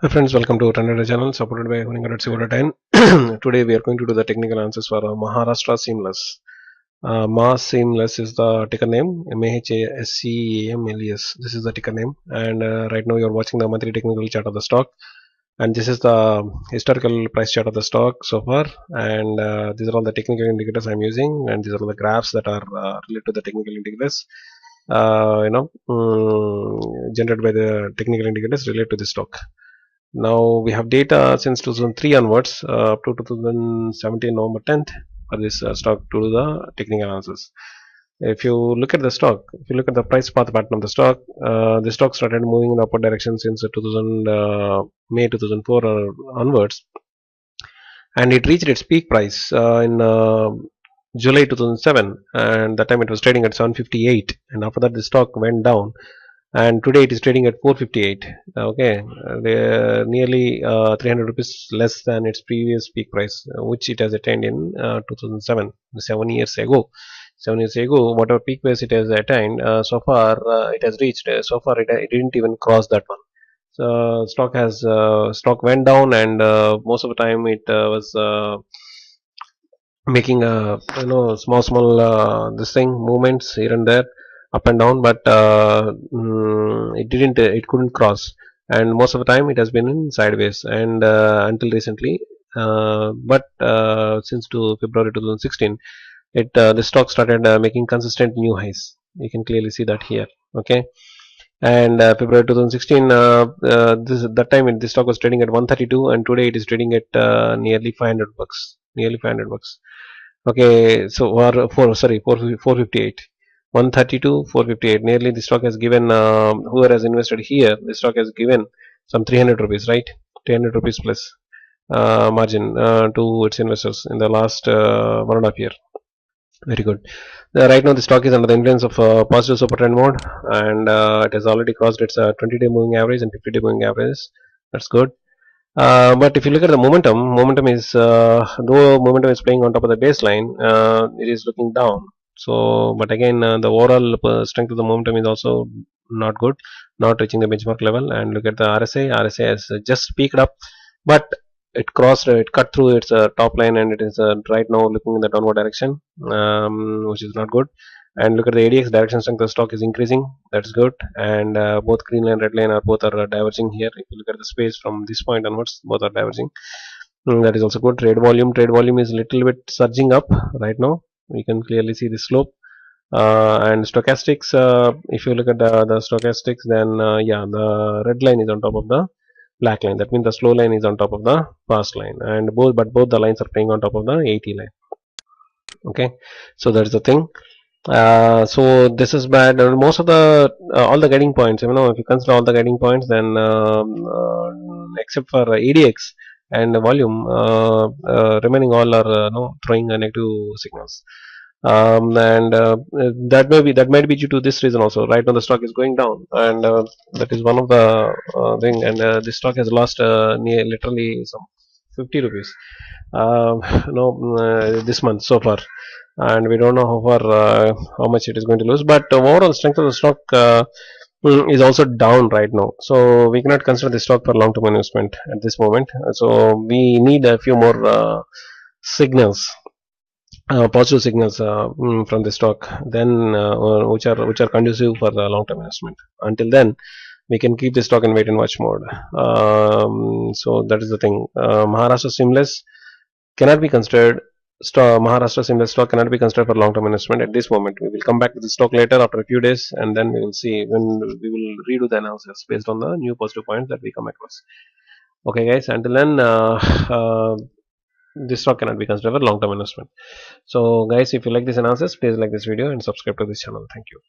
Hi friends, welcome to TRENDRIDER channel supported by Earning at 10. Today we are going to do the technical answers for Maharashtra Seamless. Mars Seamless is the ticker name, MAHASCEAMLES. This is the ticker name, and right now you are watching the monthly technical chart of the stock, and this is the historical price chart of the stock so far. And these are all the technical indicators I'm using, and these are all the graphs that are related to the technical indicators. Generated by the technical indicators related to the stock. Now we have data since 2003 onwards up to 2017 November 10th for this stock to do the technical analysis. If you look at the stock, if you look at the price path pattern of the stock started moving in the upward direction since 2000 May 2004 onwards, and it reached its peak price in July 2007, and that time it was trading at 758, and after that the stock went down, and today it is trading at 458. Okay, nearly 300 rupees less than its previous peak price, which it has attained in 2007, 7 years ago. 7 years ago, whatever peak price it has attained, so far it has reached. So far it didn't even cross that one. So stock went down, and most of the time it was making small this thing movements here and there, up and down, but it couldn't cross, and most of the time it has been in sideways, and until recently, but since to February 2016, it the stock started making consistent new highs. You can clearly see that here. Okay, and February 2016, that time the stock was trading at 132, and today it is trading at nearly 500 bucks, nearly 500 bucks. Okay, so or four sorry 458, 132, 458. Nearly the stock has given, whoever has invested here, the stock has given some 300 rupees, right? 300 rupees plus margin to its investors in the last 1.5 year. Very good. Right now, the stock is under the influence of positive super trend mode, and it has already crossed its 20-day moving average and 50-day moving average. That's good. But if you look at the momentum is, though momentum is playing on top of the baseline, it is looking down. So, but again, the overall strength of the momentum is also not good, not reaching the benchmark level. And look at the RSI. RSI has just peaked up, but it cut through its top line, and it is right now looking in the downward direction, which is not good. And look at the ADX, direction strength of the stock is increasing. That's good. And both green line, red line are both are diverging here. If you look at the space from this point onwards, both are diverging. That is also good. Trade volume is little bit surging up right now. We can clearly see the slope. And stochastics, if you look at the stochastics, then yeah, the red line is on top of the black line. That means the slow line is on top of the fast line, and both the lines are playing on top of the 80 line. Okay, so that's the thing. So this is bad. Most of the all the guiding points, if you consider all the guiding points, then except for ADX and volume, remaining all are throwing a negative signals. And that might be due to this reason also. Right now the stock is going down, and that is one of the thing. And the stock has lost literally some 50 rupees, this month so far, and we don't know how much it is going to lose. But overall strength of the stock is also down right now, so we cannot consider the stock for long-term investment at this moment. So we need a few more signals, positive signals from the stock, then which are conducive for long-term investment. Until then, we can keep the stock in wait and watch mode. So that is the thing. Maharashtra Seamless cannot be considered. Maharashtra Seamless stock cannot be considered for long-term investment at this moment. We will come back to the stock later after a few days, and then we will see when we will redo the analysis based on the new positive points that we come across. Okay, guys. Until then, this stock cannot be considered for long-term investment. So, guys, if you like this analysis, please like this video and subscribe to this channel. Thank you.